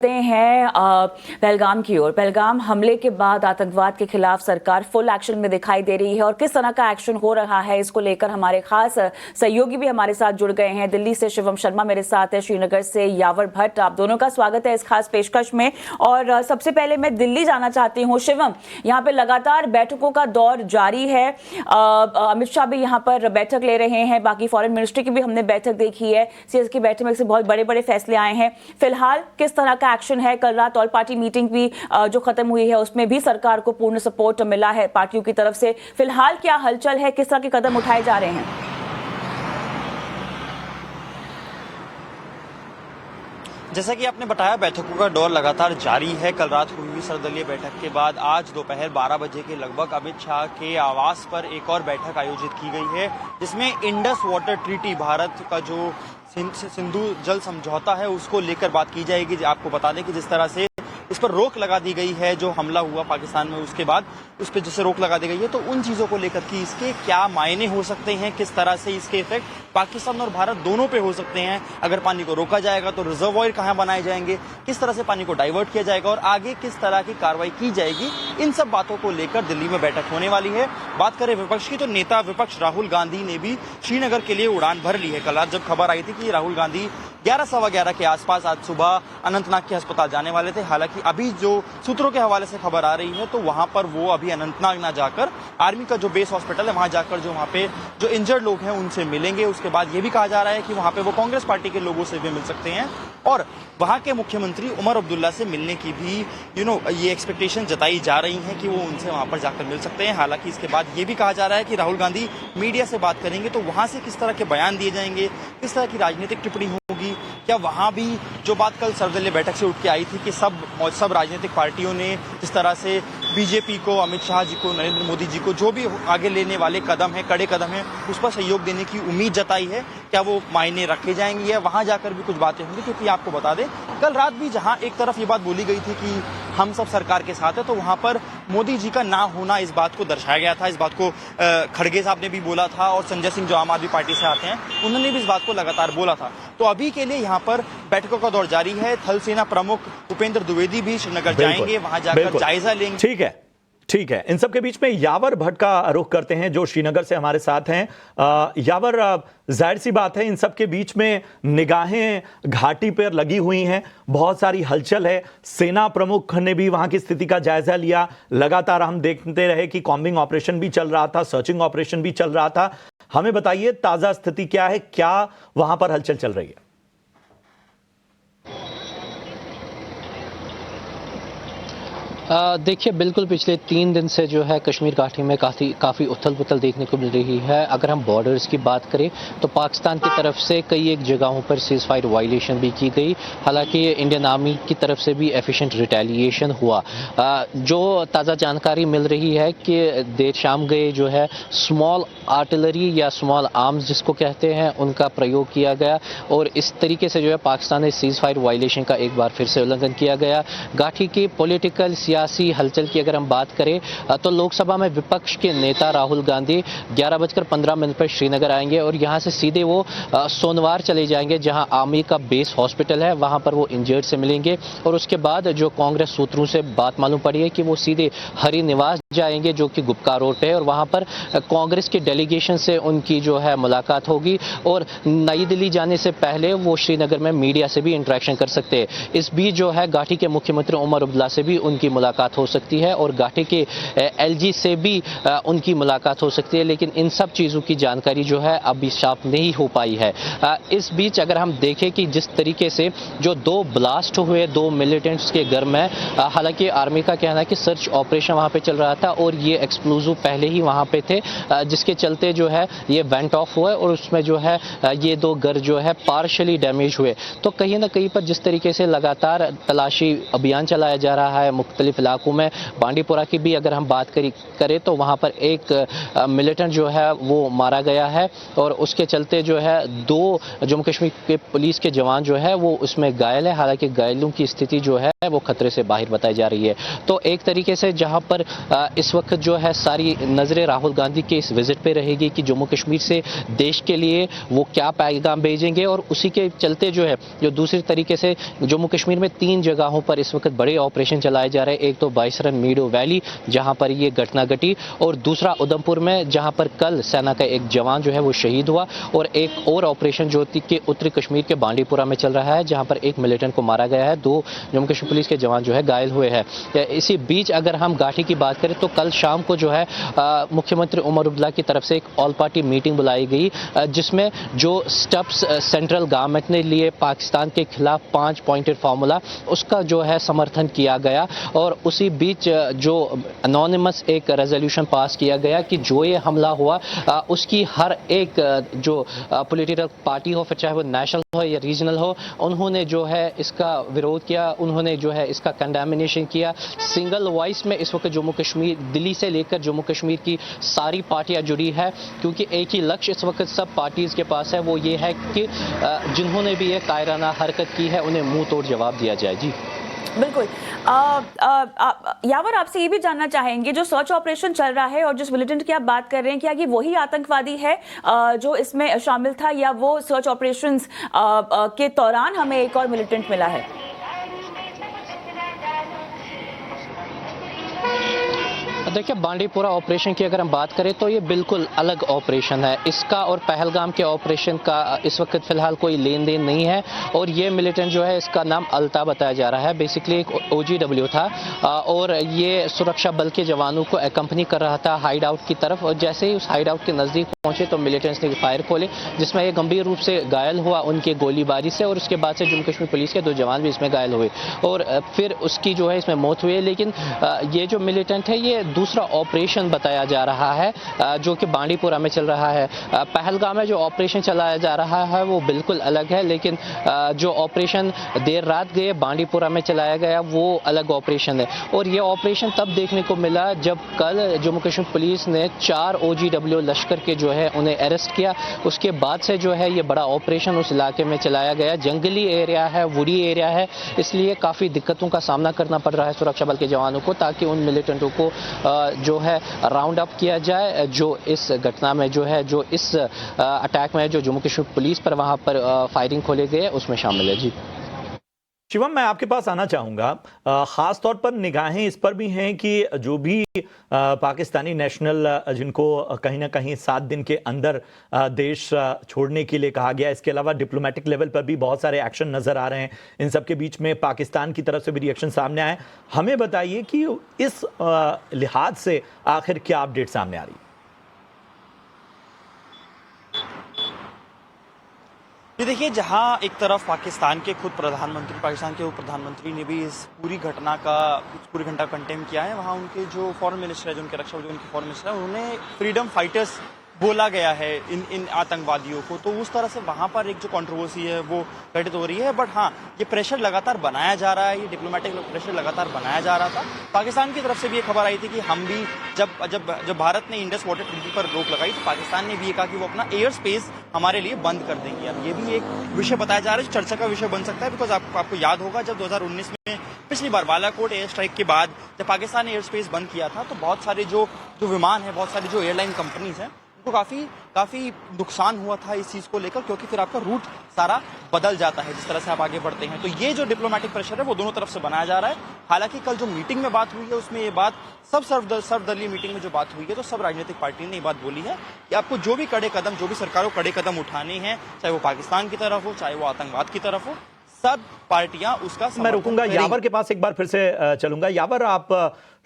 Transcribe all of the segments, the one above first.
हैं पहलगाम की ओर। पहलगाम हमले के बाद आतंकवाद के खिलाफ सरकार फुल एक्शन में दिखाई दे रही है और किस तरह का एक्शन हो रहा है इसको लेकर हमारे खास सहयोगी भी हमारे साथ जुड़ गए हैं। दिल्ली से शिवम शर्मा मेरे साथ है, श्रीनगर से यावर भट्ट। आप दोनों का स्वागत है इस खास पेशकश में। और सबसे पहले मैं दिल्ली जाना चाहती हूँ। शिवम, यहाँ पे लगातार बैठकों का दौर जारी है। अमित शाह भी यहाँ पर बैठक ले रहे हैं, बाकी फॉरेन मिनिस्ट्री की भी हमने बैठक देखी है। सीएस की बैठक में से बहुत बड़े बड़े फैसले आए हैं। फिलहाल किस तरह का एक्शन है? कल रात ऑल पार्टी मीटिंग भी जो खत्म हुई है उसमें भी सरकार को पूर्ण सपोर्ट मिला है पार्टियों की तरफ से। फिलहाल क्या हलचल है, किस तरह के कदम उठाए जा रहे हैं? जैसा कि आपने बताया, बैठकों का दौर लगातार जारी है। कल रात हुई हुई सर्वदलीय बैठक के बाद आज दोपहर 12 बजे के लगभग अमित शाह के आवास पर एक और बैठक आयोजित की गई है, जिसमें इंडस वाटर ट्रीटी, भारत का जो सिंधु जल समझौता है, उसको लेकर बात की जाएगी। आपको बता दें कि जिस तरह से इस पर रोक लगा दी गई है, जो हमला हुआ पाकिस्तान में उसके बाद उस पर जैसे रोक लगा दी गई है, तो उन चीज़ों को लेकर कि इसके क्या मायने हो सकते हैं, किस तरह से इसके इफेक्ट पाकिस्तान और भारत दोनों पे हो सकते हैं। अगर पानी को रोका जाएगा तो रिजर्वॉयर कहाँ बनाए जाएंगे, किस तरह से पानी को डाइवर्ट किया जाएगा और आगे किस तरह की कार्रवाई की जाएगी, इन सब बातों को लेकर दिल्ली में बैठक होने वाली है। बात करें विपक्ष की, तो नेता विपक्ष राहुल गांधी ने भी श्रीनगर के लिए उड़ान भर ली है। कल रात जब खबर आई थी कि राहुल गांधी 11 सवा 11 के आसपास आज सुबह अनंतनाग के अस्पताल जाने वाले थे, हालांकि अभी जो सूत्रों के हवाले से खबर आ रही है तो वहां पर वो अभी अनंतनाग ना जाकर आर्मी का जो बेस हॉस्पिटल है वहां जाकर जो वहां पे जो इंजर्ड लोग हैं उनसे मिलेंगे। उसके बाद ये भी कहा जा रहा है कि वहां पे वो कांग्रेस पार्टी के लोगों से भी मिल सकते हैं और वहां के मुख्यमंत्री उमर अब्दुल्ला से मिलने की भी ये एक्सपेक्टेशन जताई जा रही है कि वो उनसे वहां पर जाकर मिल सकते हैं। हालांकि इसके बाद ये भी कहा जा रहा है कि राहुल गांधी मीडिया से बात करेंगे तो वहां से किस तरह के बयान दिए जाएंगे, किस तरह की राजनीतिक टिप्पणी होगी, क्या वहां भी जो बात कल सर्वदलीय बैठक से उठ के आई थी कि सब राजनीतिक पार्टियों ने जिस तरह से बीजेपी को, अमित शाह जी को, नरेंद्र मोदी जी को जो भी आगे लेने वाले कदम है, कड़े कदम है, उस पर सहयोग देने की उम्मीद जताई है, क्या वो मायने रखे जाएंगे या वहां जाकर भी कुछ बातें होंगी। क्योंकि आपको बता दें, कल रात भी जहां एक तरफ ये बात बोली गई थी कि हम सब सरकार के साथ है, तो वहां पर मोदी जी का ना होना इस बात को दर्शाया गया था। इस बात को खड़गे साहब ने भी बोला था और संजय सिंह जो आम आदमी पार्टी से आते हैं उन्होंने भी इस बात को लगातार बोला था। तो अभी के लिए यहाँ पर बैठकों का दौर जारी है। थल सेना प्रमुख उपेंद्र द्विवेदी भी श्रीनगर जाएंगे, वहां जाकर जायजा लेंगे। ठीक है। इन सब के बीच में यावर भट्ट का रुख करते हैं जो श्रीनगर से हमारे साथ हैं। यावर, जाहिर सी बात है इन सब के बीच में निगाहें घाटी पर लगी हुई हैं, बहुत सारी हलचल है। सेना प्रमुख ने भी वहां की स्थिति का जायजा लिया। लगातार हम देखते रहे कि कॉम्बिंग ऑपरेशन भी चल रहा था, सर्चिंग ऑपरेशन भी चल रहा था। हमें बताइए ताजा स्थिति क्या है, क्या वहां पर हलचल चल रही है? देखिए, बिल्कुल पिछले 3 दिन से जो है कश्मीर घाटी में काफ़ी उथल पुथल देखने को मिल रही है। अगर हम बॉर्डर्स की बात करें तो पाकिस्तान की तरफ से कई एक जगहों पर सीज फायर वायलेशन भी की गई। हालांकि इंडियन आर्मी की तरफ से भी एफिशिएंट रिटेलिएशन हुआ। जो ताज़ा जानकारी मिल रही है कि देर शाम गए जो है स्मॉल आर्टिलरी या स्मॉल आर्म्स जिसको कहते हैं उनका प्रयोग किया गया और इस तरीके से जो है पाकिस्तान ने सीज फायर वायलेशन का एक बार फिर से उल्लंघन किया गया। घाटी की पॉलिटिकल सियासी हलचल की अगर हम बात करें तो लोकसभा में विपक्ष के नेता राहुल गांधी 11:15 पर श्रीनगर आएंगे और यहां से सीधे वो सोनवार चले जाएंगे जहां आर्मी का बेस हॉस्पिटल है, वहां पर वो इंजर्ड से मिलेंगे और उसके बाद जो कांग्रेस सूत्रों से बात मालूम पड़ी है कि वो सीधे हरि निवास जाएंगे जो कि गुप्का रोड पे है और वहां पर कांग्रेस की डेलीगेशन से उनकी जो है मुलाकात होगी और नई दिल्ली जाने से पहले वो श्रीनगर में मीडिया से भी इंटरेक्शन कर सकते हैं। इस बीच जो है घाटी के मुख्यमंत्री उमर अब्दुल्ला से भी उनकी मुलाकात हो सकती है और घाटी के एलजी से भी उनकी मुलाकात हो सकती है, लेकिन इन सब चीज़ों की जानकारी जो है अभी साफ नहीं हो पाई है। इस बीच अगर हम देखें कि जिस तरीके से जो 2 ब्लास्ट हुए 2 मिलिटेंट्स के घर में, हालांकि आर्मी का कहना है कि सर्च ऑपरेशन वहां पे चल रहा था और ये एक्सप्लोजिव पहले ही वहां पे थे जिसके चलते जो है ये वेंट ऑफ हुए और उसमें जो है ये 2 घर जो है पार्शली डैमेज हुए। तो कहीं ना कहीं पर जिस तरीके से लगातार तलाशी अभियान चलाया जा रहा है, मुख्तलिफ इलाकों में। बांडीपुरा की भी अगर हम बात करें तो वहाँ पर एक मिलिटेंट जो है वो मारा गया है और उसके चलते जो है 2 जम्मू कश्मीर के पुलिस के जवान जो है वो उसमें घायल है। हालांकि घायलों की स्थिति जो है वो खतरे से बाहर बताई जा रही है। तो एक तरीके से जहां पर इस वक्त जो है सारी नजरें राहुल गांधी के इस विजिट पे रहेगी कि जम्मू कश्मीर से देश के लिए वो क्या पैगाम भेजेंगे, और उसी के चलते जो है जो दूसरी तरीके से जम्मू कश्मीर में 3 जगहों पर इस वक्त बड़े ऑपरेशन चलाए जा रहे हैं। एक तो बाइसरन मीडो वैली जहां पर ये घटना घटी, और दूसरा उधमपुर में जहां पर कल सेना का एक जवान जो है वो शहीद हुआ, और एक और ऑपरेशन जो के उत्तरी कश्मीर के बांडीपुरा में चल रहा है जहां पर एक मिलिटेंट को मारा गया है, 2 जम्मू कश्मीर पुलिस के जवान जो है घायल हुए हैं। इसी बीच अगर हम घाटी की बात करें तो कल शाम को जो है मुख्यमंत्री उमर अब्दुल्ला की तरफ से एक ऑल पार्टी मीटिंग बुलाई गई, जिसमें जो स्टेप्स सेंट्रल गवर्नमेंट ने लिए पाकिस्तान के खिलाफ 5 पॉइंटेड फार्मूला, उसका जो है समर्थन किया गया। और उसी बीच जो अनोनिमस एक रेजोल्यूशन पास किया गया कि जो ये हमला हुआ उसकी हर एक जो पॉलिटिकल पार्टी हो, फिर चाहे वो नेशनल हो या रीजनल हो, उन्होंने जो है इसका विरोध किया, उन्होंने जो है इसका कंडेमिनेशन किया। सिंगल वॉइस में इस वक्त जम्मू कश्मीर, दिल्ली से लेकर जम्मू कश्मीर की सारी पार्टियां जुड़ी है, क्योंकि एक ही लक्ष्य इस वक्त सब पार्टीज के पास है, वो ये है कि जिन्होंने भी ये कायराना हरकत की है उन्हें मुंह तोड़ जवाब दिया जाए। जी बिल्कुल। यावर, आपसे ये भी जानना चाहेंगे, जो सर्च ऑपरेशन चल रहा है और जिस मिलिटेंट की आप बात कर रहे हैं, क्या ये वही आतंकवादी है जो इसमें शामिल था, या वो सर्च ऑपरेशंस के दौरान हमें एक और मिलिटेंट मिला है? देखिए, बांडीपुरा ऑपरेशन की अगर हम बात करें तो ये बिल्कुल अलग ऑपरेशन है। इसका और पहलगाम के ऑपरेशन का इस वक्त फिलहाल कोई लेन देन नहीं है, और ये मिलिटेंट जो है इसका नाम अल्ता बताया जा रहा है। बेसिकली एक OGW था और ये सुरक्षा बल के जवानों को एकम्पनी कर रहा था हाइड आउट की तरफ, और जैसे ही उस हाइड आउट के नज़दीक पहुंचे तो मिलिटेंट्स ने फायर खोले, जिसमें ये गंभीर रूप से घायल हुआ उनके गोलीबारी से, और उसके बाद से जम्मू कश्मीर पुलिस के 2 जवान भी इसमें घायल हुए और फिर उसकी जो है इसमें मौत हुई। लेकिन ये जो मिलिटेंट है ये दूसरा ऑपरेशन बताया जा रहा है जो कि बांडीपुरा में चल रहा है। पहलगाम में जो ऑपरेशन चलाया जा रहा है वो बिल्कुल अलग है, लेकिन जो ऑपरेशन देर रात गए बांडीपुरा में चलाया गया वो अलग ऑपरेशन है। और ये ऑपरेशन तब देखने को मिला जब कल जम्मू कश्मीर पुलिस ने 4 OGW लश्कर के जो है उन्हें अरेस्ट किया। उसके बाद से जो है ये बड़ा ऑपरेशन उस इलाके में चलाया गया। जंगली एरिया है, वुडी एरिया है, इसलिए काफ़ी दिक्कतों का सामना करना पड़ रहा है सुरक्षा बल के जवानों को, ताकि उन मिलिटेंटों को जो है राउंड अप किया जाए, जो इस घटना में जो है, जो इस अटैक में जो जम्मू कश्मीर पुलिस पर वहां पर फायरिंग खोले गए उसमें शामिल है। जी शिवम, मैं आपके पास आना चाहूंगा। खास तौर पर निगाहें इस पर भी हैं कि जो भी पाकिस्तानी नेशनल जिनको कहीं ना कहीं 7 दिन के अंदर देश छोड़ने के लिए कहा गया, इसके अलावा डिप्लोमेटिक लेवल पर भी बहुत सारे एक्शन नजर आ रहे हैं। इन सब के बीच में पाकिस्तान की तरफ से भी रिएक्शन सामने आए। हमें बताइए कि इस लिहाज से आखिर क्या अपडेट सामने आ रही है? ये देखिए, जहां एक तरफ पाकिस्तान के उप प्रधानमंत्री ने भी इस पूरी घटना का कंडेम किया है, वहां उनके जो फॉरेन मिनिस्टर है, जो उनके रक्षा उनके फॉरेन मिनिस्टर है, उन्होंने फ्रीडम फाइटर्स बोला गया है इन आतंकवादियों को। तो उस तरह से वहां पर एक जो कंट्रोवर्सी है वो घटित हो रही है। बट हाँ, ये प्रेशर लगातार बनाया जा रहा है, ये डिप्लोमेटिक प्रेशर लगातार बनाया जा रहा था। पाकिस्तान की तरफ से भी ये खबर आई थी कि हम भी जब भारत ने इंडस वाटर ट्रीटी पर रोक लगाई तो पाकिस्तान ने भी ये कहा कि वो अपना एयर स्पेस हमारे लिए बंद कर देंगे। अब ये भी एक विषय बताया जा रहा है, चर्चा का विषय बन सकता है। बिकॉज आपको याद होगा जब 2019 में पिछली बार बालाकोट एयर स्ट्राइक के बाद जब पाकिस्तान ने एयर स्पेस बंद किया था तो बहुत सारे जो विमान है, बहुत सारी जो एयरलाइन कंपनीज हैं, उनको काफी नुकसान हुआ था इस चीज को लेकर, क्योंकि फिर आपका रूट सारा बदल जाता है जिस तरह से आप आगे बढ़ते हैं। तो ये जो डिप्लोमेटिक प्रेशर है वो दोनों तरफ से बनाया जा रहा है। हालांकि कल जो मीटिंग में बात हुई है उसमें ये बात सर्वदलीय मीटिंग में जो बात हुई है तो सब राजनीतिक पार्टी ने ये बात बोली है कि आपको जो भी सरकारों कड़े कदम उठाने हैं, चाहे वो पाकिस्तान की तरफ हो, चाहे वो आतंकवाद की तरफ हो, सब पार्टियां उसका मैं रुकूंगा, यावर के पास एक बार फिर से चलूंगा। यावर, आप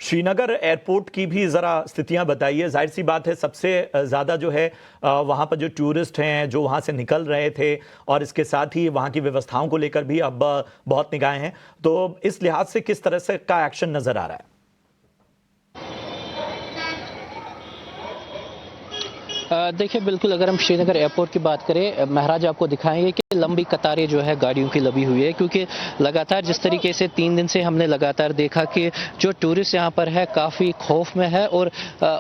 श्रीनगर एयरपोर्ट की भी जरा स्थितियां बताइए। जाहिर सी बात है सबसे ज्यादा जो है वहां पर जो टूरिस्ट हैं जो वहां से निकल रहे थे, और इसके साथ ही वहां की व्यवस्थाओं को लेकर भी अब बहुत निगाहें हैं। तो इस लिहाज से किस तरह से का एक्शन नजर आ रहा है? देखिए बिल्कुल, अगर हम श्रीनगर एयरपोर्ट की बात करें, महाराज आपको दिखाएंगे कि लंबी कतारें जो है गाड़ियों की लगी हुई है, क्योंकि लगातार जिस तरीके से 3 दिन से हमने लगातार देखा कि जो टूरिस्ट यहाँ पर है काफ़ी खौफ में है और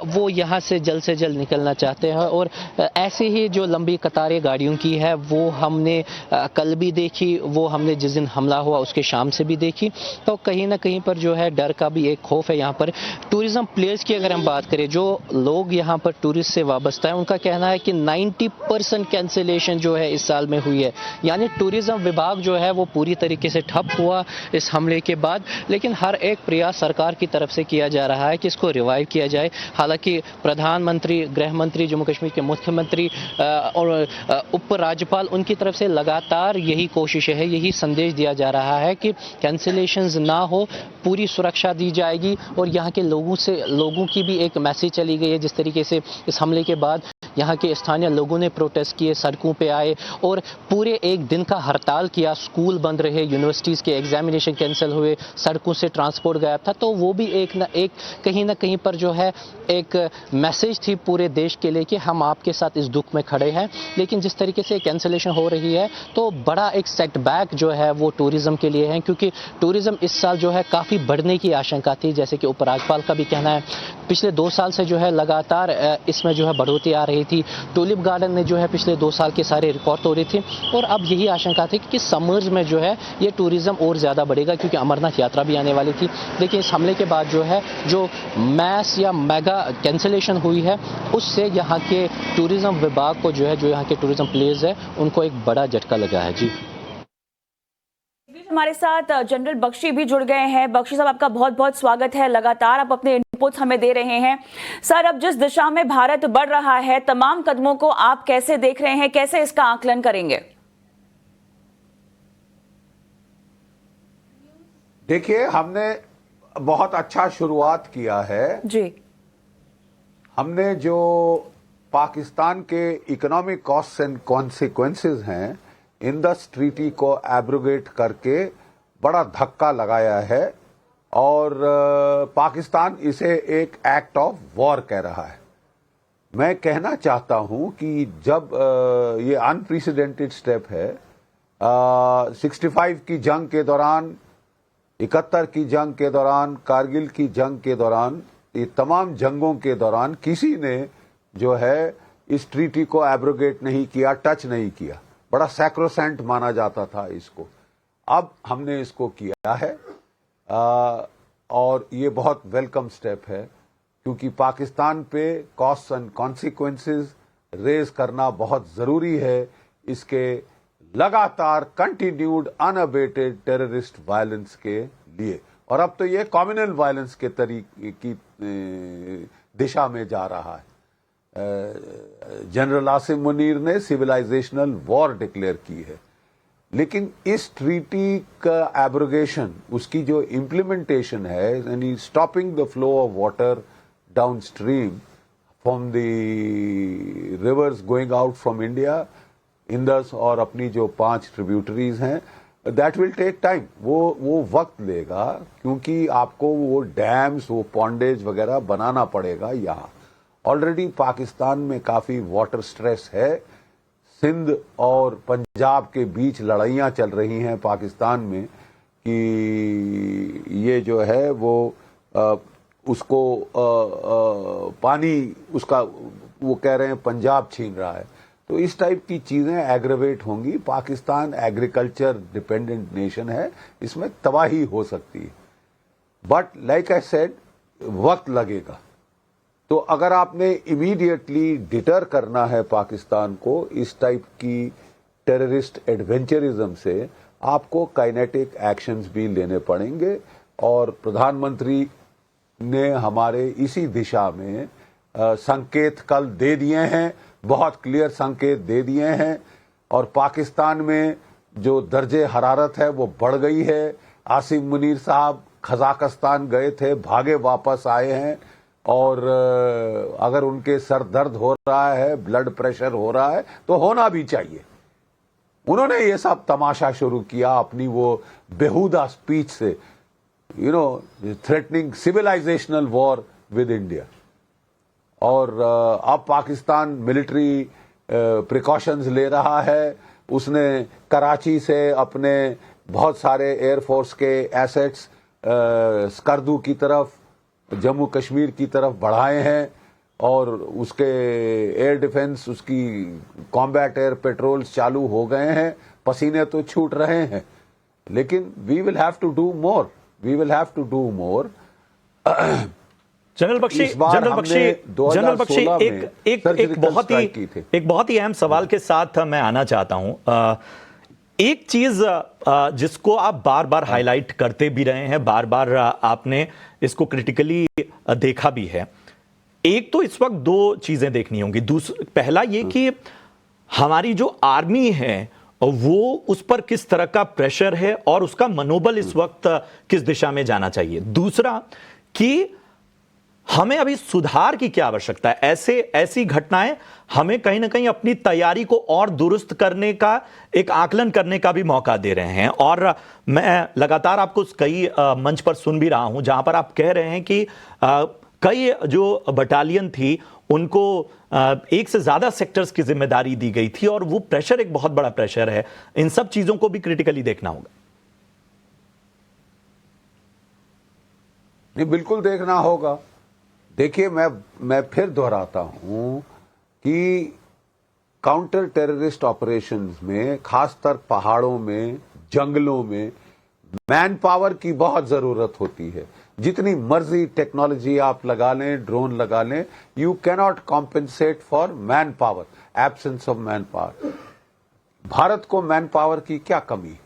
वो यहाँ से जल्द निकलना चाहते हैं। और ऐसे ही जो लंबी कतारें गाड़ियों की है वो हमने कल भी देखी, वो हमने जिस दिन हमला हुआ उसके शाम से भी देखी। तो कहीं ना कहीं पर जो है डर का भी एक खौफ है यहाँ पर। टूरिज्म प्लेस की अगर हम बात करें, जो लोग यहाँ पर टूरिस्ट से वाबस्ता है उनका कहना है कि 90% कैंसिलेशन जो है इस साल में हुई है, यानी टूरिज्म विभाग जो है वो पूरी तरीके से ठप हुआ इस हमले के बाद। लेकिन हर एक प्रयास सरकार की तरफ से किया जा रहा है कि इसको रिवाइव किया जाए। हालांकि प्रधानमंत्री, गृह मंत्री, जम्मू कश्मीर के मुख्यमंत्री और उप राज्यपाल, उनकी तरफ से लगातार यही कोशिश है, यही संदेश दिया जा रहा है कि कैंसिलेशंस ना हो, पूरी सुरक्षा दी जाएगी। और यहाँ के लोगों की भी एक मैसेज चली गई है। जिस तरीके से इस हमले के बाद यहाँ के स्थानीय लोगों ने प्रोटेस्ट किए, सड़कों पे आए और पूरे एक दिन का हड़ताल किया, स्कूल बंद रहे, यूनिवर्सिटीज़ के एग्जामिनेशन कैंसिल हुए, सड़कों से ट्रांसपोर्ट गायब था। तो वो भी एक कहीं ना कहीं पर जो है एक मैसेज थी पूरे देश के लिए कि हम आपके साथ इस दुख में खड़े हैं। लेकिन जिस तरीके से कैंसिलेशन हो रही है तो बड़ा एक सेटबैक जो है वो टूरिज्म के लिए है, क्योंकि टूरिज्म इस साल जो है काफ़ी बढ़ने की आशंका थी। जैसे कि उपराज्यपाल का भी कहना है, पिछले 2 साल से जो है लगातार इसमें जो है बढ़ोतरी आ रही थी। टूलिप गार्डन में जो है पिछले 2 साल के सारे रिकॉर्ड तोड़े थे और अब यही आशंका थी कि समर्स में जो है ये टूरिज्म और ज़्यादा बढ़ेगा, क्योंकि अमरनाथ यात्रा भी आने वाली थी। लेकिन इस हमले के बाद जो है जो मैस या मेगा कैंसिलेशन हुई है उससे यहाँ के टूरिज्म विभाग को जो है, जो यहाँ के टूरिज्म प्लेस है, उनको एक बड़ा झटका लगा है। जी, हमारे साथ जनरल बख्शी भी जुड़ गए हैं। बख्शी साहब, आपका बहुत बहुत स्वागत है। लगातार आप अपने इनपुट्स हमें दे रहे हैं। सर, अब जिस दिशा में भारत बढ़ रहा है, तमाम कदमों को आप कैसे देख रहे हैं, कैसे इसका आकलन करेंगे? देखिए, हमने बहुत अच्छा शुरुआत किया है जी। हमने जो पाकिस्तान के इकोनॉमिक कॉस्ट एंड कॉन्सिक्वेंसेस हैं, इंडस ट्रीटी को एब्रोगेट करके बड़ा धक्का लगाया है और पाकिस्तान इसे एक एक्ट ऑफ वॉर कह रहा है। मैं कहना चाहता हूं कि जब ये अनप्रेसिडेंटेड स्टेप है, 65 की जंग के दौरान, 71 की जंग के दौरान, कारगिल की जंग के दौरान, ये तमाम जंगों के दौरान किसी ने जो है इस ट्रीटी को एब्रोगेट नहीं किया, टच नहीं किया। बड़ा सैक्रोसेंट माना जाता था इसको। अब हमने इसको किया है और ये बहुत वेलकम स्टेप है, क्योंकि पाकिस्तान पे कॉस्ट एंड कॉन्सिक्वेंसेस रेज करना बहुत जरूरी है इसके लगातार कंटिन्यूड अनअबेटेड टेररिस्ट वायलेंस के लिए। और अब तो ये कम्युनल वायलेंस के तरीके की दिशा में जा रहा है। जनरल आसिम मुनीर ने सिविलाइजेशनल वॉर डिक्लेयर की है, लेकिन इस ट्रीटी का एब्रोगेशन, उसकी जो इम्प्लीमेंटेशन है, यानी stopping the flow of water down stream from the reverse going out from India, Indus और अपनी जो 5 ट्रिब्यूटरीज हैं, दैट विल टेक टाइम। वो वक्त लेगा, क्योंकि आपको वो डैम्स, वो पॉन्डेज वगैरह बनाना पड़ेगा। यहाँ ऑलरेडी पाकिस्तान में काफी वाटर स्ट्रेस है। सिंध और पंजाब के बीच लड़ाइयां चल रही हैं पाकिस्तान में कि ये जो है वो उसको पानी उसका वो कह रहे हैं पंजाब छीन रहा है। तो इस टाइप की चीजें एग्रेवेट होंगी। पाकिस्तान एग्रीकल्चर डिपेंडेंट नेशन है, इसमें तबाही हो सकती है। बट लाइक आई सेड, वक्त लगेगा। तो अगर आपने इमीडिएटली डिटर करना है पाकिस्तान को इस टाइप की टेररिस्ट एडवेंचरिज्म से, आपको काइनेटिक एक्शंस भी लेने पड़ेंगे। और प्रधानमंत्री ने हमारे इसी दिशा में संकेत कल दे दिए हैं, बहुत क्लियर संकेत दे दिए हैं। और पाकिस्तान में जो दर्जे हरारत है वो बढ़ गई है। आसिम मुनीर साहब कजाकिस्तान गए थे, भागे वापस आए हैं। और अगर उनके सर दर्द हो रहा है, ब्लड प्रेशर हो रहा है, तो होना भी चाहिए। उन्होंने ये सब तमाशा शुरू किया अपनी वो बेहुदा स्पीच से, threatening civilisational war with India. और अब पाकिस्तान मिलिट्री प्रिकॉशंस ले रहा है। उसने कराची से अपने बहुत सारे एयरफोर्स के एसेट्स स्कर्दू की तरफ, जम्मू कश्मीर की तरफ बढ़ाए हैं और उसके एयर डिफेंस, उसकी कॉम्बैट एयर पेट्रोल्स चालू हो गए हैं। पसीने तो छूट रहे हैं, लेकिन we will have to do more, we will have to do more. General Bakshi, एक बहुत ही अहम सवाल के साथ मैं आना चाहता हूं। एक चीज जिसको आप बार बार हाईलाइट करते भी रहे हैं, बार बार आपने इसको क्रिटिकली देखा भी है। एक तो इस वक्त दो चीजें देखनी होंगी। पहला ये कि हमारी जो आर्मी है वो उस पर किस तरह का प्रेशर है और उसका मनोबल इस वक्त किस दिशा में जाना चाहिए। दूसरा कि हमें अभी सुधार की क्या आवश्यकता है। ऐसी घटनाएं हमें कहीं ना कहीं अपनी तैयारी को और दुरुस्त करने का, एक आकलन करने का भी मौका दे रहे हैं। और मैं लगातार आपको कई मंच पर सुन भी रहा हूं जहां पर आप कह रहे हैं कि कई जो बटालियन थी उनको एक से ज्यादा सेक्टर्स की जिम्मेदारी दी गई थी और वो प्रेशर एक बहुत बड़ा प्रेशर है। इन सब चीजों को भी क्रिटिकली देखना होगा। नहीं, बिल्कुल देखना होगा। देखिए, मैं फिर दोहराता हूं कि काउंटर टेररिस्ट ऑपरेशंस में, खासकर पहाड़ों में, जंगलों में मैन पावर की बहुत जरूरत होती है। जितनी मर्जी टेक्नोलॉजी आप लगा लें, ड्रोन लगा लें, you cannot compensate for man power, absence of man power. Bharat को मैन पावर की क्या कमी?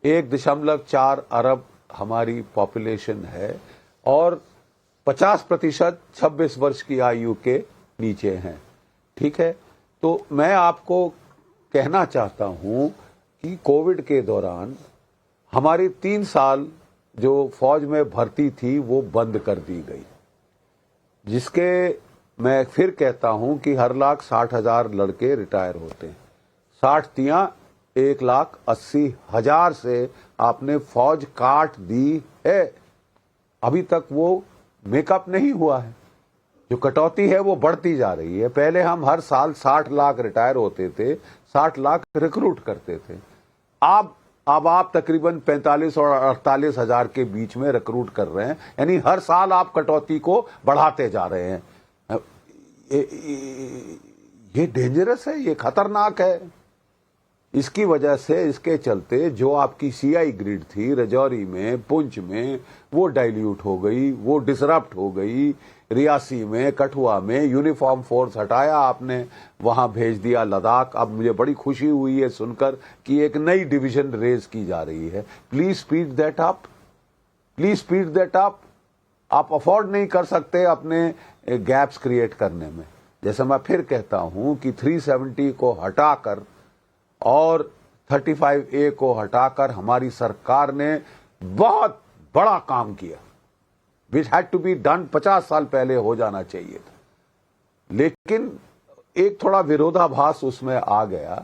1.4 अरब हमारी पॉपुलेशन है और 50% 26 वर्ष की आयु के नीचे हैं। ठीक है, तो मैं आपको कहना चाहता हूं कि कोविड के दौरान हमारी 3 साल जो फौज में भर्ती थी वो बंद कर दी गई, जिसके मैं फिर कहता हूं कि हर लाख 60,000 लड़के रिटायर होते हैं। 60 तियां 1,80,000 से आपने फौज काट दी है। अभी तक वो मेकअप नहीं हुआ है। जो कटौती है वो बढ़ती जा रही है। पहले हम हर साल 60 लाख रिटायर होते थे, 60 लाख रिक्रूट करते थे। अब आप तकरीबन 45 और 48 हजार के बीच में रिक्रूट कर रहे हैं, यानी हर साल आप कटौती को बढ़ाते जा रहे हैं। ये डेंजरस है, ये खतरनाक है। इसकी वजह से, इसके चलते जो आपकी सीआई ग्रिड थी रजौरी में, पुंछ में, वो डाइल्यूट हो गई, वो डिसरप्ट हो गई। रियासी में, कठुआ में यूनिफॉर्म फोर्स हटाया आपने, वहां भेज दिया लद्दाख। अब मुझे बड़ी खुशी हुई है सुनकर कि एक नई डिवीजन रेज की जा रही है। Please speed that up, please speed that up. आप अफोर्ड नहीं कर सकते अपने गैप्स क्रिएट करने में। जैसे मैं फिर कहता हूं कि 370 को हटाकर और 35A को हटाकर हमारी सरकार ने बहुत बड़ा काम किया, which had to be done 50 साल पहले हो जाना चाहिए था। लेकिन एक थोड़ा विरोधाभास उसमें आ गया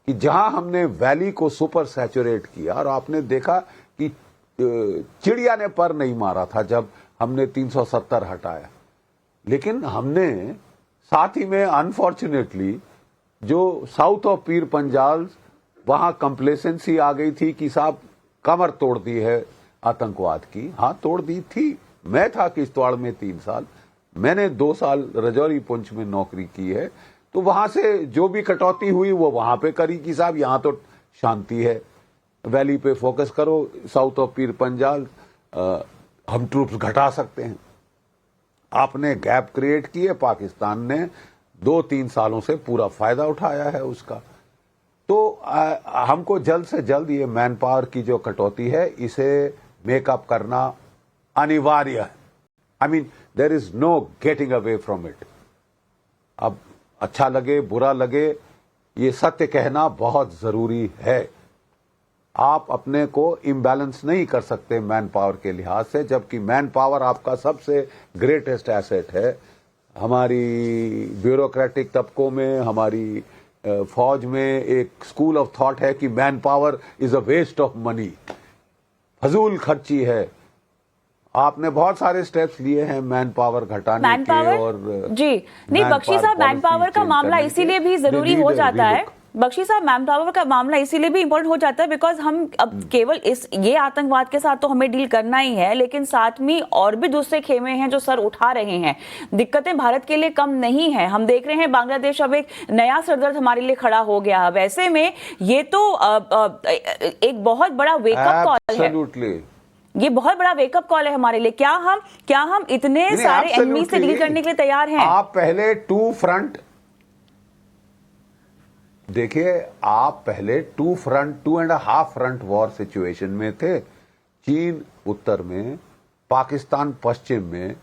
कि जहां हमने वैली को सुपर सैचुरेट किया, और आपने देखा कि चिड़िया ने पर नहीं मारा था जब हमने 370 हटाया। लेकिन हमने साथ ही में अनफॉर्चुनेटली जो साउथ ऑफ पीर पंजाल, वहां कंप्लेसेंसी आ गई थी कि साहब कमर तोड़ दी है आतंकवाद की। हाँ, तोड़ दी थी। मैं था किश्तवाड़ में 3 साल, मैंने 2 साल रजौरी पुंछ में नौकरी की है। तो वहां से जो भी कटौती हुई वो वहां पे करी कि साहब यहां तो शांति है, वैली पे फोकस करो, साउथ ऑफ पीर पंजाल हम ट्रूप्स घटा सकते हैं। आपने गैप क्रिएट किए, पाकिस्तान ने 2-3 सालों से पूरा फायदा उठाया है उसका। तो हमको जल्द से जल्द ये मैन पावर की जो कटौती है इसे मेकअप करना अनिवार्य है। I mean there is no getting away from it. अब अच्छा लगे बुरा लगे, ये सत्य कहना बहुत जरूरी है। आप अपने को इम्बैलेंस नहीं कर सकते मैन पावर के लिहाज से, जबकि मैन पावर आपका सबसे ग्रेटेस्ट एसेट है। हमारी ब्यूरोक्रेटिक तबकों में, हमारी फौज में एक स्कूल ऑफ थॉट है कि man power is a waste of money, फजूल खर्ची है। आपने बहुत सारे स्टेप्स लिए हैं मैन पावर घटाने मैन के पावर और जी नहीं, बख्शी साहब, मैन पावर का मामला इसीलिए भी जरूरी हो जाता है, बख्शी साहब, मैन पावर का मामला इसीलिए भी इंपॉर्टेंट हो जाता है बिकॉज हम अब केवल ये आतंकवाद के साथ तो हमें डील करना ही है, लेकिन साथ में और भी दूसरे खेमे हैं जो सर उठा रहे हैं। दिक्कतें भारत के लिए कम नहीं है, हम देख रहे हैं बांग्लादेश अब एक नया सरदर्द हमारे लिए खड़ा हो गया। वैसे में ये तो एक बहुत बड़ा वेकअप कॉल है, ये बहुत बड़ा वेकअप कॉल है हमारे लिए। क्या हम इतने सारे एनिमी से डील करने के लिए तैयार हैं? आप पहले टू फ्रंट देखिए, आप पहले two and half front war situation में थे। चीन उत्तर में, पाकिस्तान पश्चिम में,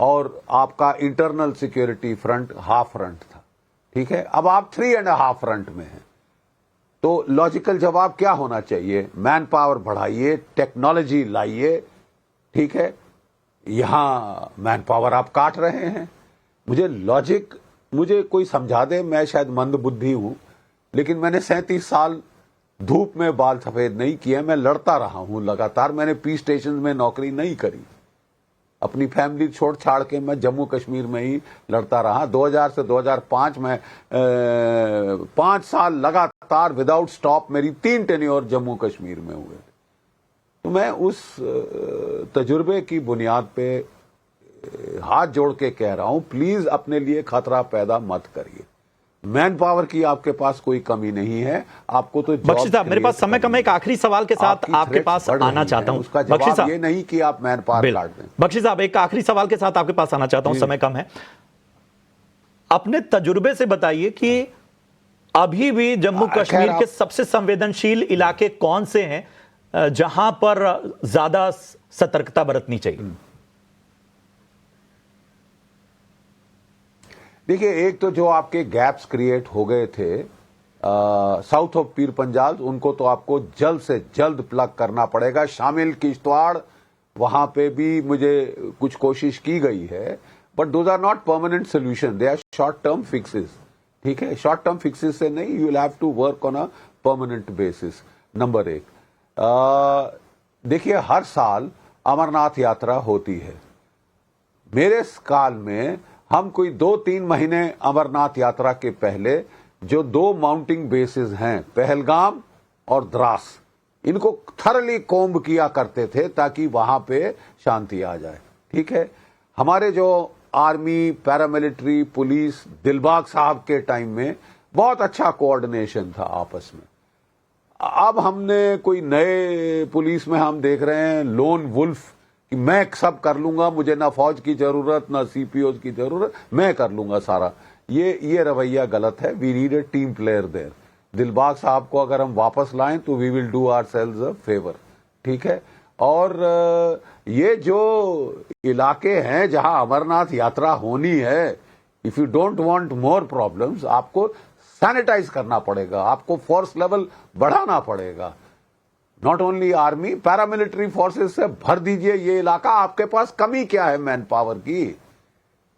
और आपका internal security front half front था। ठीक है, अब आप 3.5 फ्रंट में हैं। तो लॉजिकल जवाब क्या होना चाहिए? मैन पावर बढ़ाइए, टेक्नोलॉजी लाइए। ठीक है, यहां मैन पावर आप काट रहे हैं। मुझे कोई समझा दे, मैं शायद मंद बुद्धि हूं, लेकिन मैंने 37 साल धूप में बाल सफेद नहीं किए, मैं लड़ता रहा हूं लगातार। मैंने पीस स्टेशन में नौकरी नहीं करी, अपनी फैमिली छोड़ छाड़ के मैं जम्मू कश्मीर में ही लड़ता रहा। 2000 से 2005 में 5 साल लगातार विदाउट स्टॉप मेरी 3 टेन्योर जम्मू कश्मीर में हुए। तो मैं उस तजुर्बे की बुनियाद पे हाथ जोड़ के कह रहा हूं, प्लीज अपने लिए खतरा पैदा मत करिए। मैन पावर की आपके पास कोई कमी नहीं है, आपको तो बख्शी साहब, मेरे पास समय कम है, एक आखिरी सवाल के साथ आपके पास आना चाहता हूं। उसका जवाब ये नहीं कि आप मैन पावर काट दें। बख्शी साहब, एक आखिरी सवाल के साथ आपके पास आना चाहता हूं, समय कम है। अपने तजुर्बे से बताइए कि अभी भी जम्मू कश्मीर के सबसे संवेदनशील इलाके कौन से हैं जहां पर ज्यादा सतर्कता बरतनी चाहिए? देखिए, एक तो जो आपके गैप्स क्रिएट हो गए थे साउथ ऑफ पीर पंजाल, उनको तो आपको जल्द से जल्द प्लग करना पड़ेगा। शामिल किश्तवाड़, वहां पे भी मुझे कुछ कोशिश की गई है, but those are not permanent solution, they are short term fixes. ठीक है, शॉर्ट टर्म फिक्सेस से नहीं, you will have to work on a permanent basis. Number 1, देखिए, हर साल अमरनाथ यात्रा होती है। मेरे काल में हम कोई 2-3 महीने अमरनाथ यात्रा के पहले जो 2 माउंटिंग बेसिस हैं, पहलगाम और द्रास, इनको थरली कोम्ब किया करते थे ताकि वहां पे शांति आ जाए। ठीक है, हमारे जो आर्मी, पैरामिलिट्री, पुलिस, दिलबाग साहब के टाइम में बहुत अच्छा कोऑर्डिनेशन था आपस में। अब हमने कोई नए पुलिस में हम देख रहे हैं लोन वुल्फ कि मैं सब कर लूंगा, मुझे ना फौज की जरूरत ना सीपीओ की जरूरत, मैं कर लूंगा सारा। ये रवैया गलत है। We need a team player there. Dilbagh sahab को अगर हम वापस लाएं तो we will do ourselves a favour. ठीक है, और ये जो इलाके हैं जहां अमरनाथ यात्रा होनी है, if you don't want more problems, आपको सैनिटाइज करना पड़ेगा, आपको फोर्स लेवल बढ़ाना पड़ेगा। Not only army, paramilitary forces से भर दीजिए ये इलाका। आपके पास कमी क्या है मैन पावर की?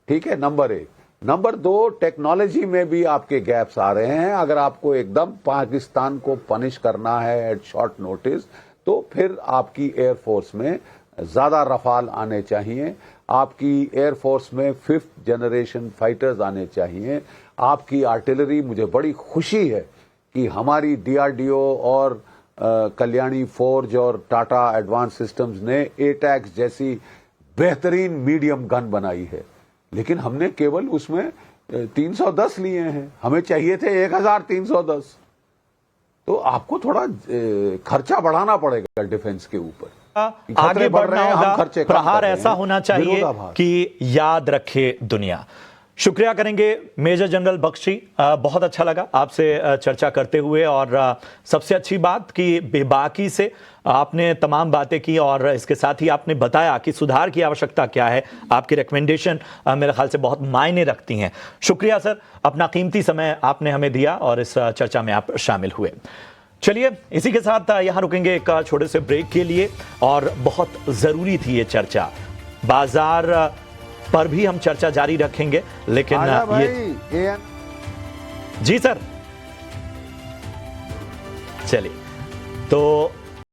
ठीक है, नंबर 1। नंबर 2, टेक्नोलॉजी में भी आपके गैप्स आ रहे हैं। अगर आपको एकदम पाकिस्तान को पनिश करना है एट शॉर्ट नोटिस, तो फिर आपकी एयरफोर्स में ज्यादा रफाल आने चाहिए, आपकी एयरफोर्स में 5th जनरेशन फाइटर्स आने चाहिए, आपकी आर्टिलरी। मुझे बड़ी खुशी है कि हमारी डीआरडीओ और कल्याणी फोर्ज और टाटा एडवांस सिस्टम्स ने एटैक्स जैसी बेहतरीन मीडियम गन बनाई है, लेकिन हमने केवल उसमें 310 लिए हैं, हमें चाहिए थे 1310। तो आपको थोड़ा खर्चा बढ़ाना पड़ेगा डिफेंस के ऊपर। आगे बढ़ना होगा, प्रहार ऐसा होना चाहिए कि याद रखे दुनिया। शुक्रिया करेंगे मेजर जनरल बख्शी, बहुत अच्छा लगा आपसे चर्चा करते हुए, और सबसे अच्छी बात कि बेबाकी से आपने तमाम बातें की और इसके साथ ही आपने बताया कि सुधार की आवश्यकता क्या है। आपकी रिकमेंडेशन मेरे ख्याल से बहुत मायने रखती हैं। शुक्रिया सर, अपना कीमती समय आपने हमें दिया और इस चर्चा में आप शामिल हुए। चलिए, इसी के साथ यहाँ रुकेंगे एक छोटे से ब्रेक के लिए, और बहुत ज़रूरी थी ये चर्चा। बाजार पर भी हम चर्चा जारी रखेंगे, लेकिन ये जी सर, चलिए तो